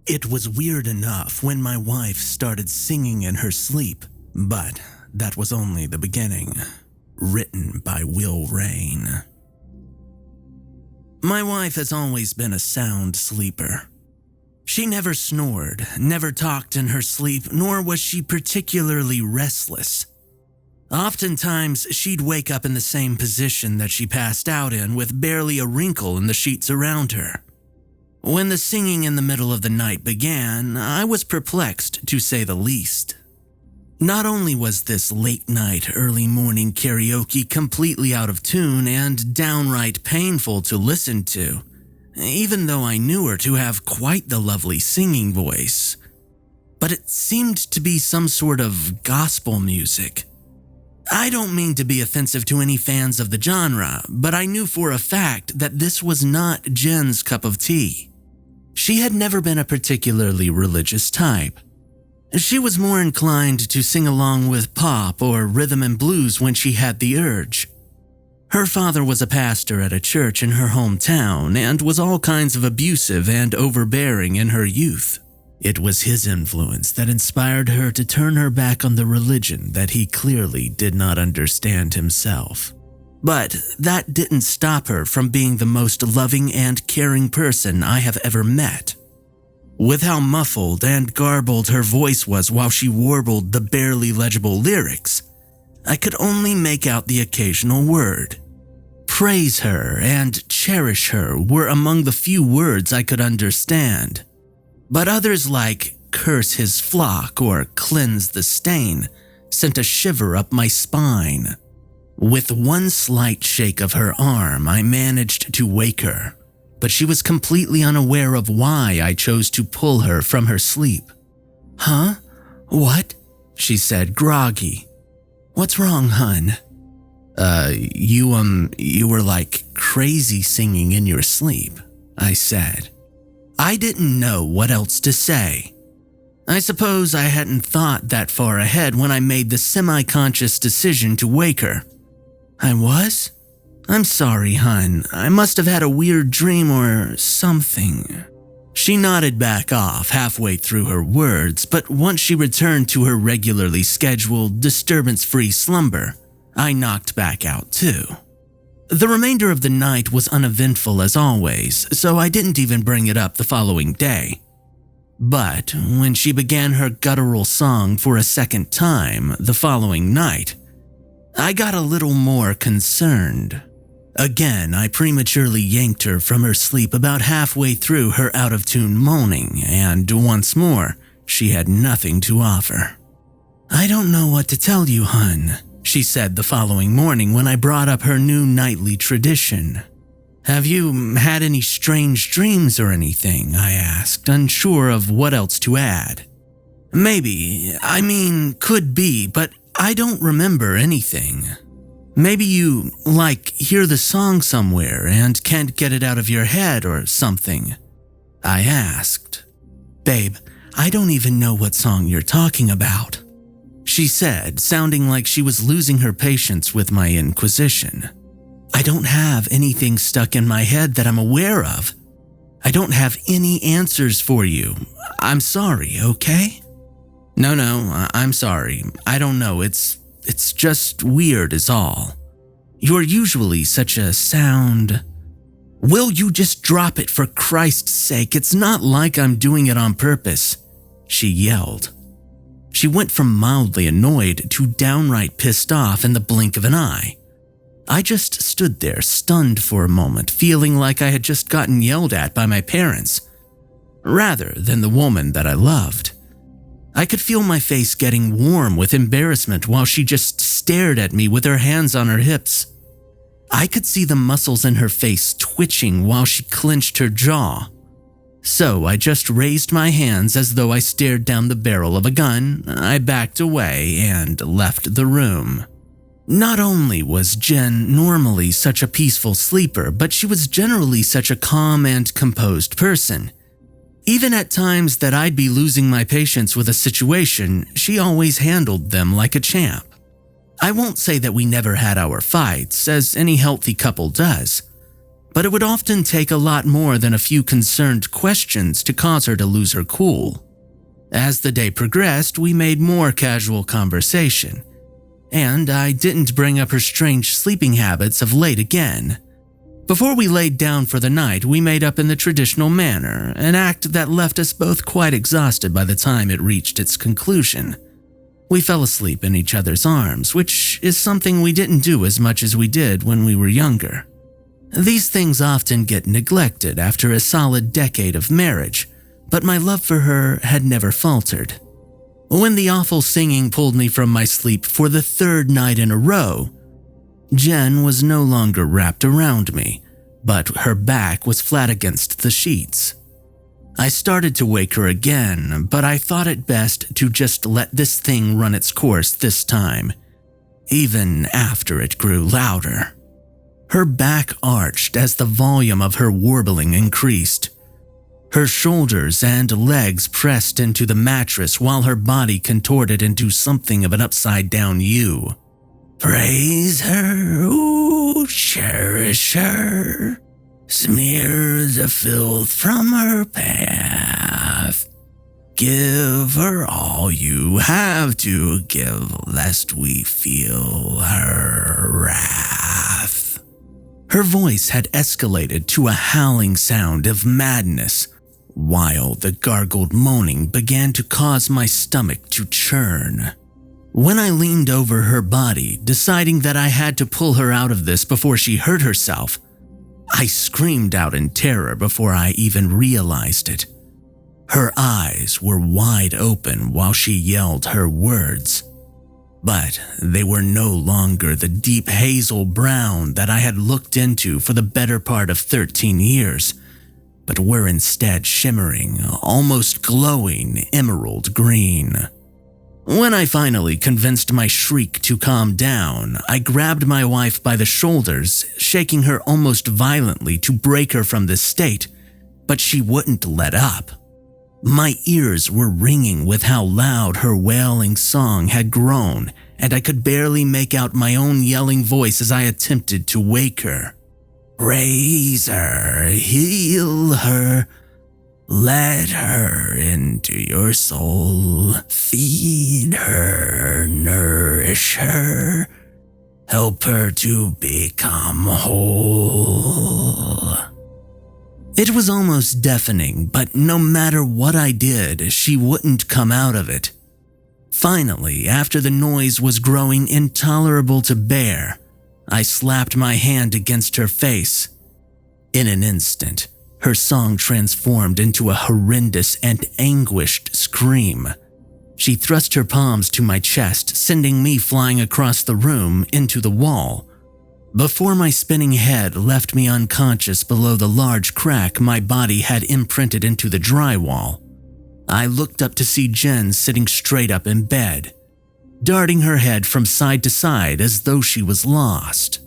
It was weird enough when my wife started singing in her sleep, but that was only the beginning. Written by WillRayne. My wife has always been a sound sleeper. She never snored, never talked in her sleep, nor was she particularly restless. Oftentimes, she'd wake up in the same position that she passed out in with barely a wrinkle in the sheets around her. When the singing in the middle of the night began, I was perplexed to say the least. Not only was this late-night, early-morning karaoke completely out of tune and downright painful to listen to, even though I knew her to have quite the lovely singing voice, but it seemed to be some sort of gospel music. I don't mean to be offensive to any fans of the genre, but I knew for a fact that this was not Jen's cup of tea. She had never been a particularly religious type. She was more inclined to sing along with pop or rhythm and blues when she had the urge. Her father was a pastor at a church in her hometown and was all kinds of abusive and overbearing in her youth. It was his influence that inspired her to turn her back on the religion that he clearly did not understand himself. But that didn't stop her from being the most loving and caring person I have ever met. With how muffled and garbled her voice was while she warbled the barely legible lyrics, I could only make out the occasional word. Praise her and cherish her were among the few words I could understand. But others like curse his flock or cleanse the stain sent a shiver up my spine. With one slight shake of her arm, I managed to wake her, but she was completely unaware of why I chose to pull her from her sleep. "Huh? What?" she said, groggy. "What's wrong, hun?" You were like crazy singing in your sleep," I said. I didn't know what else to say. I suppose I hadn't thought that far ahead when I made the semi-conscious decision to wake her. "I was? I'm sorry, hun. I must have had a weird dream or something." She nodded back off halfway through her words, but once she returned to her regularly scheduled, disturbance-free slumber, I knocked back out too. The remainder of the night was uneventful as always, so I didn't even bring it up the following day. But when she began her guttural song for a second time the following night, I got a little more concerned. Again, I prematurely yanked her from her sleep about halfway through her out-of-tune moaning, and once more, she had nothing to offer. "I don't know what to tell you, hun," she said the following morning when I brought up her new nightly tradition. "Have you had any strange dreams or anything?" I asked, unsure of what else to add. "Maybe, could be, but I don't remember anything. Maybe you, hear the song somewhere and can't get it out of your head or something," I asked. "Babe, I don't even know what song you're talking about," she said, sounding like she was losing her patience with my inquisition. "I don't have anything stuck in my head that I'm aware of. I don't have any answers for you. I'm sorry, okay?" No, I'm sorry. I don't know. It's just weird is all. You're usually such a sound... Will you just drop it for Christ's sake? It's not like I'm doing it on purpose," she yelled. She went from mildly annoyed to downright pissed off in the blink of an eye. I just stood there stunned for a moment, feeling like I had just gotten yelled at by my parents, rather than the woman that I loved. I could feel my face getting warm with embarrassment while she just stared at me with her hands on her hips. I could see the muscles in her face twitching while she clenched her jaw. So I just raised my hands as though I stared down the barrel of a gun. I backed away and left the room. Not only was Jen normally such a peaceful sleeper, but she was generally such a calm and composed person. Even at times that I'd be losing my patience with a situation, she always handled them like a champ. I won't say that we never had our fights, as any healthy couple does, but it would often take a lot more than a few concerned questions to cause her to lose her cool. As the day progressed, we made more casual conversation, and I didn't bring up her strange sleeping habits of late again. Before we laid down for the night, we made up in the traditional manner, an act that left us both quite exhausted by the time it reached its conclusion. We fell asleep in each other's arms, which is something we didn't do as much as we did when we were younger. These things often get neglected after a solid decade of marriage, but my love for her had never faltered. When the awful singing pulled me from my sleep for the third night in a row, Jen was no longer wrapped around me, but her back was flat against the sheets. I started to wake her again, but I thought it best to just let this thing run its course this time, even after it grew louder. Her back arched as the volume of her warbling increased. Her shoulders and legs pressed into the mattress while her body contorted into something of an upside-down U. Praise her, ooh, cherish her, smear the filth from her path. Give her all you have to give, lest we feel her wrath. Her voice had escalated to a howling sound of madness, while the gargled moaning began to cause my stomach to churn. When I leaned over her body, deciding that I had to pull her out of this before she hurt herself, I screamed out in terror before I even realized it. Her eyes were wide open while she yelled her words, but they were no longer the deep hazel brown that I had looked into for the better part of 13 years, but were instead shimmering, almost glowing emerald green. When I finally convinced my shriek to calm down, I grabbed my wife by the shoulders, shaking her almost violently to break her from this state, but she wouldn't let up. My ears were ringing with how loud her wailing song had grown, and I could barely make out my own yelling voice as I attempted to wake her. Raise her, heal her, let her into your soul, feed her, nourish her, help her to become whole. It was almost deafening, but no matter what I did, she wouldn't come out of it. Finally, after the noise was growing intolerable to bear, I slapped my hand against her face. In an instant, her song transformed into a horrendous and anguished scream. She thrust her palms to my chest, sending me flying across the room into the wall, before my spinning head left me unconscious below the large crack my body had imprinted into the drywall. I looked up to see Jen sitting straight up in bed, darting her head from side to side as though she was lost.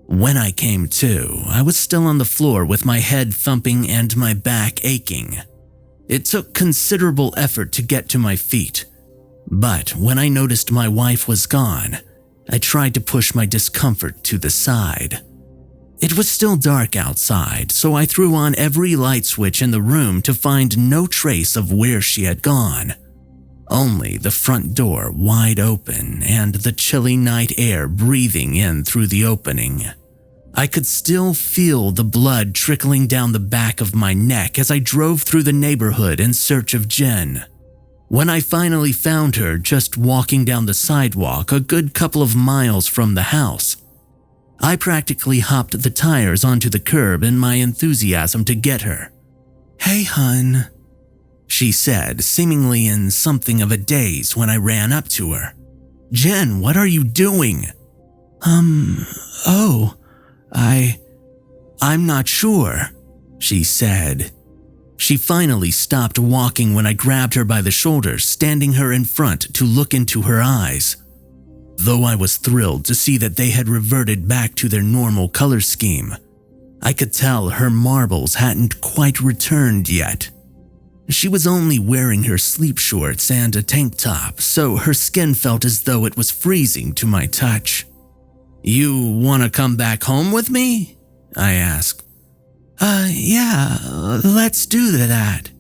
When I came to, I was still on the floor with my head thumping and my back aching. It took considerable effort to get to my feet, but when I noticed my wife was gone, I tried to push my discomfort to the side. It was still dark outside, so I threw on every light switch in the room to find no trace of where she had gone. Only the front door wide open and the chilly night air breathing in through the opening. I could still feel the blood trickling down the back of my neck as I drove through the neighborhood in search of Jen. When I finally found her just walking down the sidewalk a good couple of miles from the house, I practically hopped the tires onto the curb in my enthusiasm to get her. "Hey, hun," she said, seemingly in something of a daze when I ran up to her. "Jen, what are you doing?" I'm not sure," she said. She finally stopped walking when I grabbed her by the shoulders, standing her in front to look into her eyes. Though I was thrilled to see that they had reverted back to their normal color scheme, I could tell her marbles hadn't quite returned yet. She was only wearing her sleep shorts and a tank top, so her skin felt as though it was freezing to my touch. "You want to come back home with me?" I asked. Yeah, let's do that.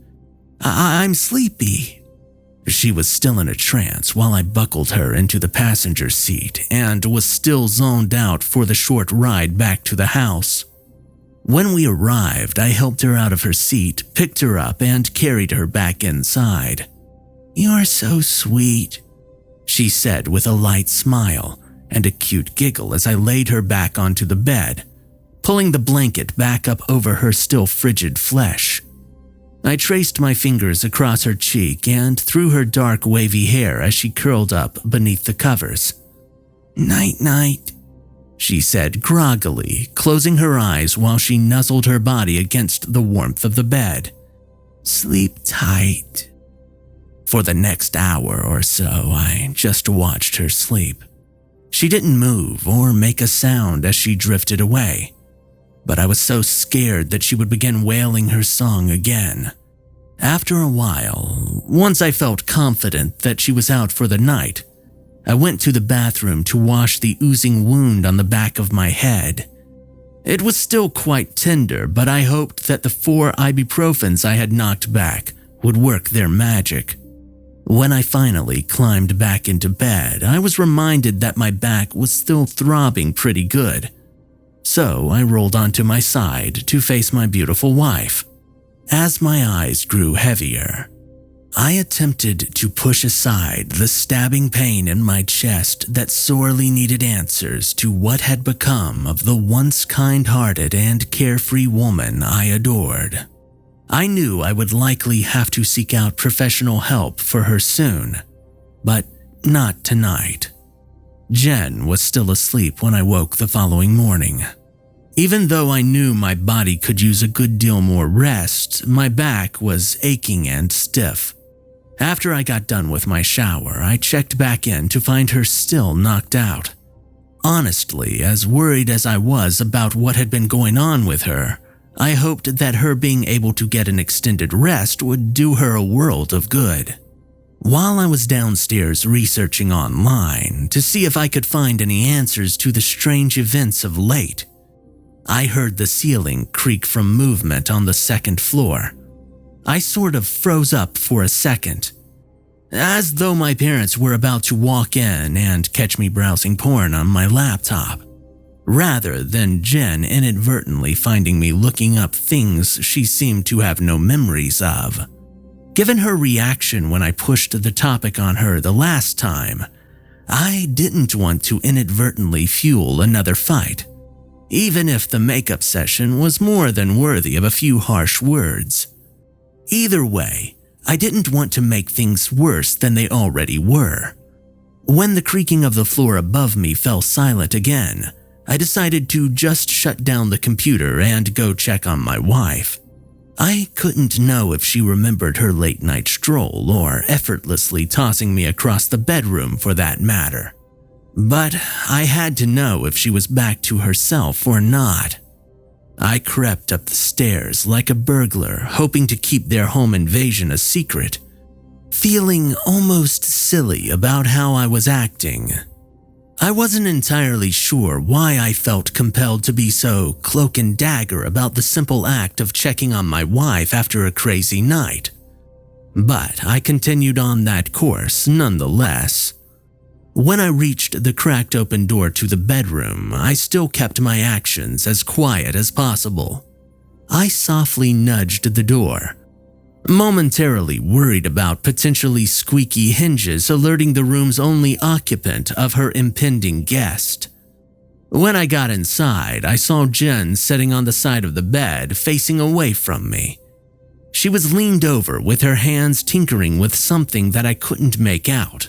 I'm sleepy." She was still in a trance while I buckled her into the passenger seat and was still zoned out for the short ride back to the house. When we arrived, I helped her out of her seat, picked her up, and carried her back inside. "You're so sweet," she said with a light smile and a cute giggle as I laid her back onto the bed, pulling the blanket back up over her still frigid flesh. I traced my fingers across her cheek and through her dark wavy hair as she curled up beneath the covers. "Night-night," she said groggily, closing her eyes while she nuzzled her body against the warmth of the bed. "Sleep tight." For the next hour or so, I just watched her sleep. She didn't move or make a sound as she drifted away, but I was so scared that she would begin wailing her song again. After a while, once I felt confident that she was out for the night, I went to the bathroom to wash the oozing wound on the back of my head. It was still quite tender, but I hoped that the 4 ibuprofens I had knocked back would work their magic. When I finally climbed back into bed, I was reminded that my back was still throbbing pretty good. So I rolled onto my side to face my beautiful wife. As my eyes grew heavier, I attempted to push aside the stabbing pain in my chest that sorely needed answers to what had become of the once kind-hearted and carefree woman I adored. I knew I would likely have to seek out professional help for her soon, but not tonight. Jen was still asleep when I woke the following morning. Even though I knew my body could use a good deal more rest, my back was aching and stiff. After I got done with my shower, I checked back in to find her still knocked out. Honestly, as worried as I was about what had been going on with her, I hoped that her being able to get an extended rest would do her a world of good. While I was downstairs researching online to see if I could find any answers to the strange events of late, I heard the ceiling creak from movement on the second floor. I sort of froze up for a second, as though my parents were about to walk in and catch me browsing porn on my laptop, rather than Jen inadvertently finding me looking up things she seemed to have no memories of. Given her reaction when I pushed the topic on her the last time, I didn't want to inadvertently fuel another fight, even if the makeup session was more than worthy of a few harsh words. Either way, I didn't want to make things worse than they already were. When the creaking of the floor above me fell silent again, I decided to just shut down the computer and go check on my wife. I couldn't know if she remembered her late-night stroll or effortlessly tossing me across the bedroom for that matter. But I had to know if she was back to herself or not. I crept up the stairs like a burglar, hoping to keep their home invasion a secret, feeling almost silly about how I was acting. I wasn't entirely sure why I felt compelled to be so cloak and dagger about the simple act of checking on my wife after a crazy night. But I continued on that course nonetheless. When I reached the cracked open door to the bedroom, I still kept my actions as quiet as possible. I softly nudged the door, momentarily worried about potentially squeaky hinges alerting the room's only occupant of her impending guest. When I got inside, I saw Jen sitting on the side of the bed, facing away from me. She was leaned over with her hands tinkering with something that I couldn't make out.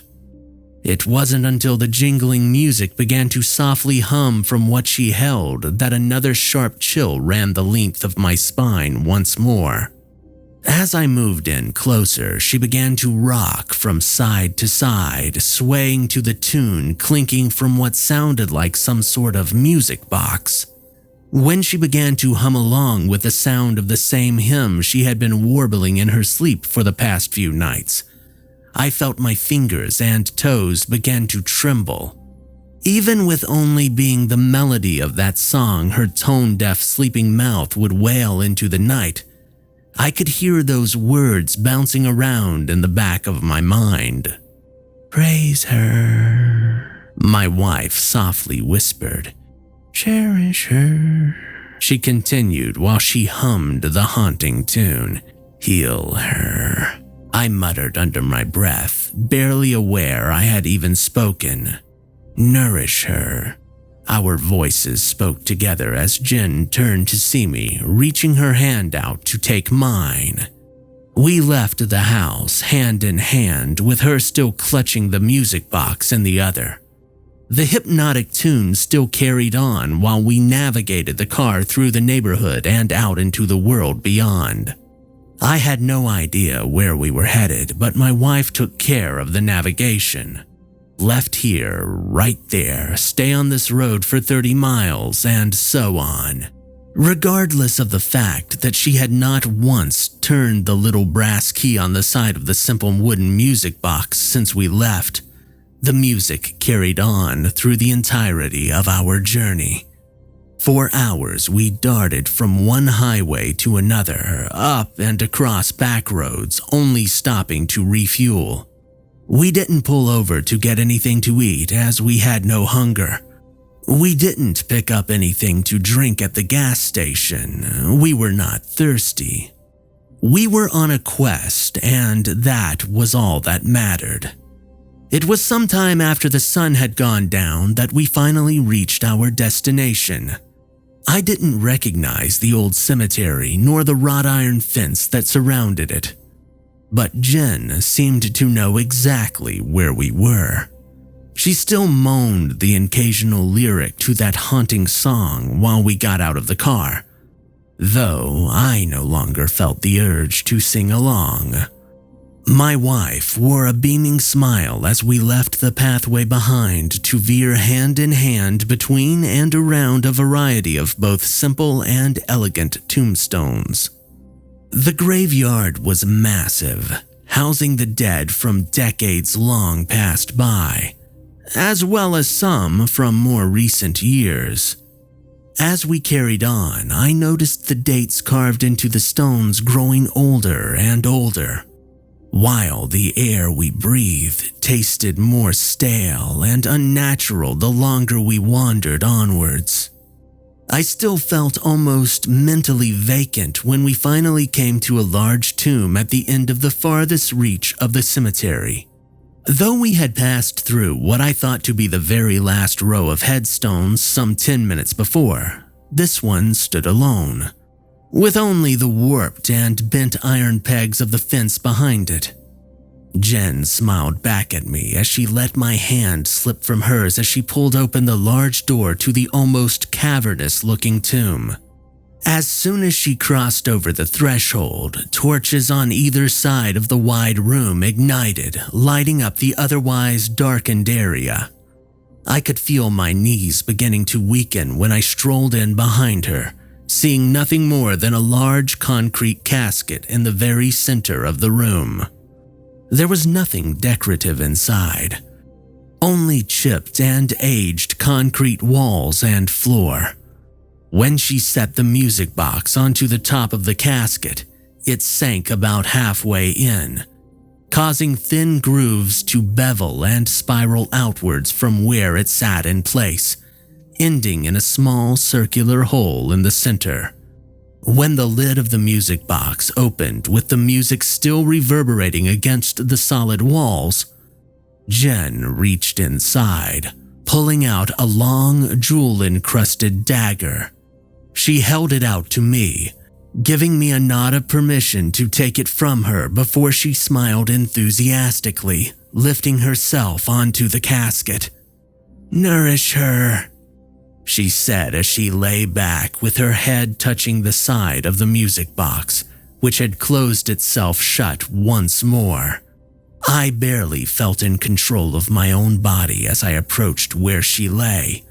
It wasn't until the jingling music began to softly hum from what she held that another sharp chill ran the length of my spine once more. As I moved in closer, she began to rock from side to side, swaying to the tune clinking from what sounded like some sort of music box. When she began to hum along with the sound of the same hymn she had been warbling in her sleep for the past few nights, I felt my fingers and toes begin to tremble. Even with only being the melody of that song her tone-deaf sleeping mouth would wail into the night, I could hear those words bouncing around in the back of my mind. "Praise her," my wife softly whispered. "Cherish her," she continued while she hummed the haunting tune. "Heal her," I muttered under my breath, barely aware I had even spoken. "Nourish her." Our voices spoke together as Jen turned to see me, reaching her hand out to take mine. We left the house hand in hand, with her still clutching the music box in the other. The hypnotic tune still carried on while we navigated the car through the neighborhood and out into the world beyond. I had no idea where we were headed, but my wife took care of the navigation. Left here, right there, stay on this road for 30 miles, and so on. Regardless of the fact that she had not once turned the little brass key on the side of the simple wooden music box since we left, the music carried on through the entirety of our journey. For hours we darted from one highway to another, up and across back roads, only stopping to refuel. We didn't pull over to get anything to eat as we had no hunger. We didn't pick up anything to drink at the gas station. We were not thirsty. We were on a quest, and that was all that mattered. It was sometime after the sun had gone down that we finally reached our destination. I didn't recognize the old cemetery nor the wrought iron fence that surrounded it, but Jen seemed to know exactly where we were. She still moaned the occasional lyric to that haunting song while we got out of the car, though I no longer felt the urge to sing along. My wife wore a beaming smile as we left the pathway behind to veer hand in hand between and around a variety of both simple and elegant tombstones. The graveyard was massive, housing the dead from decades long passed by, as well as some from more recent years. As we carried on, I noticed the dates carved into the stones growing older and older, while the air we breathed tasted more stale and unnatural the longer we wandered onwards. I still felt almost mentally vacant when we finally came to a large tomb at the end of the farthest reach of the cemetery. Though we had passed through what I thought to be the very last row of headstones some 10 minutes before, this one stood alone, with only the warped and bent iron pegs of the fence behind it. Jen smiled back at me as she let my hand slip from hers as she pulled open the large door to the almost cavernous-looking tomb. As soon as she crossed over the threshold, torches on either side of the wide room ignited, lighting up the otherwise darkened area. I could feel my knees beginning to weaken when I strolled in behind her, seeing nothing more than a large concrete casket in the very center of the room. There was nothing decorative inside, only chipped and aged concrete walls and floor. When she set the music box onto the top of the casket, it sank about halfway in, causing thin grooves to bevel and spiral outwards from where it sat in place, ending in a small circular hole in the center. When the lid of the music box opened with the music still reverberating against the solid walls, Jen reached inside, pulling out a long, jewel-encrusted dagger. She held it out to me, giving me a nod of permission to take it from her before she smiled enthusiastically, lifting herself onto the casket. "Nourish her," she said as she lay back with her head touching the side of the music box, which had closed itself shut once more. I barely felt in control of my own body as I approached where she lay,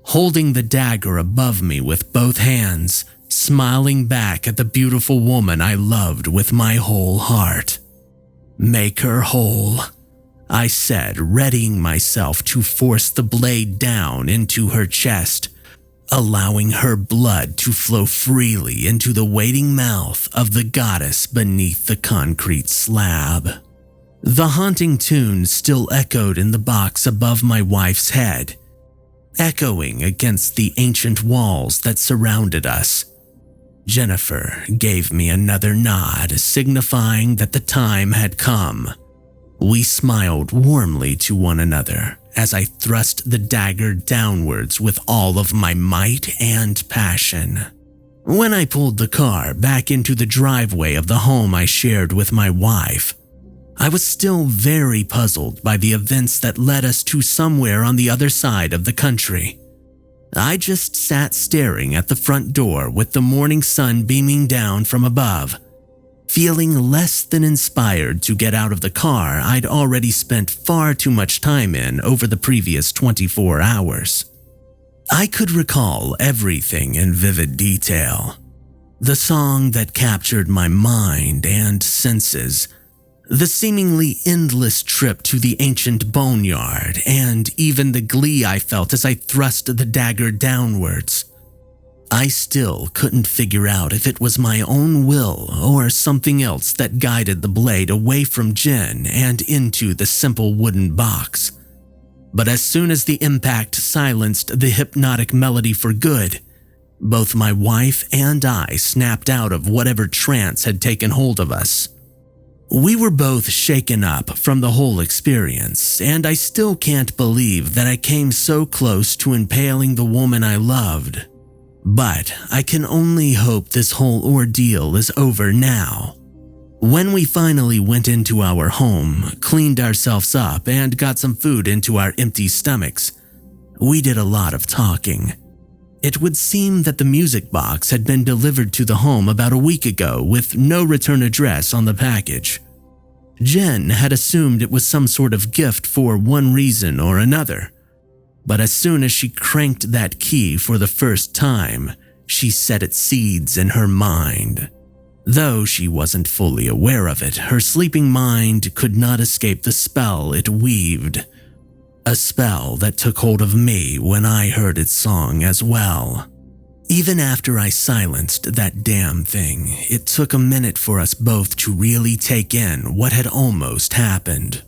holding the dagger above me with both hands, smiling back at the beautiful woman I loved with my whole heart. Make her whole. I said, readying myself to force the blade down into her chest, allowing her blood to flow freely into the waiting mouth of the goddess beneath the concrete slab. The haunting tune still echoed in the box above my wife's head, echoing against the ancient walls that surrounded us. Jennifer gave me another nod, signifying that the time had come. We smiled warmly to one another as I thrust the dagger downwards with all of my might and passion. When I pulled the car back into the driveway of the home I shared with my wife, I was still very puzzled by the events that led us to somewhere on the other side of the country. I just sat staring at the front door with the morning sun beaming down from above, feeling less than inspired to get out of the car I'd already spent far too much time in over the previous 24 hours. I could recall everything in vivid detail. The song that captured my mind and senses, the seemingly endless trip to the ancient boneyard, and even the glee I felt as I thrust the dagger downwards. I still couldn't figure out if it was my own will or something else that guided the blade away from Jen and into the simple wooden box. But as soon as the impact silenced the hypnotic melody for good, both my wife and I snapped out of whatever trance had taken hold of us. We were both shaken up from the whole experience, and I still can't believe that I came so close to impaling the woman I loved. But I can only hope this whole ordeal is over now. When we finally went into our home, cleaned ourselves up, and got some food into our empty stomachs, we did a lot of talking. It would seem that the music box had been delivered to the home about a week ago with no return address on the package. Jen had assumed it was some sort of gift for one reason or another. But as soon as she cranked that key for the first time, she set its seeds in her mind. Though she wasn't fully aware of it, her sleeping mind could not escape the spell it weaved. A spell that took hold of me when I heard its song as well. Even after I silenced that damn thing, it took a minute for us both to really take in what had almost happened.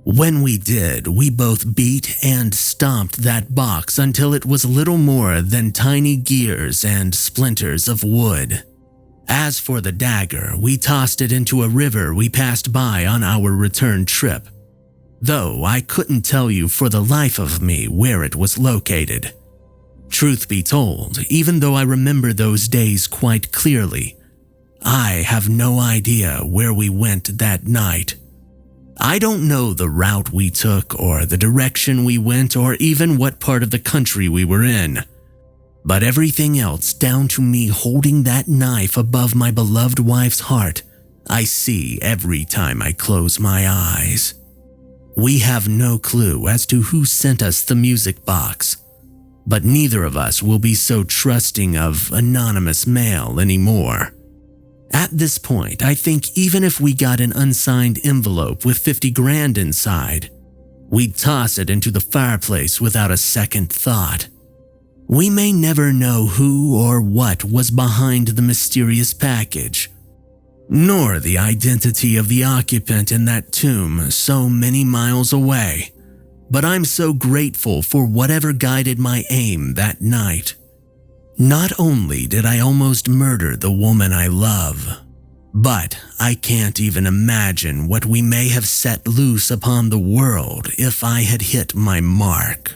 When we did, we both beat and stomped that box until it was little more than tiny gears and splinters of wood. As for the dagger, we tossed it into a river we passed by on our return trip, though I couldn't tell you for the life of me where it was located. Truth be told, even though I remember those days quite clearly, I have no idea where we went that night. I don't know the route we took or the direction we went or even what part of the country we were in. But everything else, down to me holding that knife above my beloved wife's heart, I see every time I close my eyes. We have no clue as to who sent us the music box, but neither of us will be so trusting of anonymous mail anymore. At this point, I think even if we got an unsigned envelope with 50 grand inside, we'd toss it into the fireplace without a second thought. We may never know who or what was behind the mysterious package, nor the identity of the occupant in that tomb so many miles away, but I'm so grateful for whatever guided my aim that night. Not only did I almost murder the woman I love, but I can't even imagine what we may have set loose upon the world if I had hit my mark.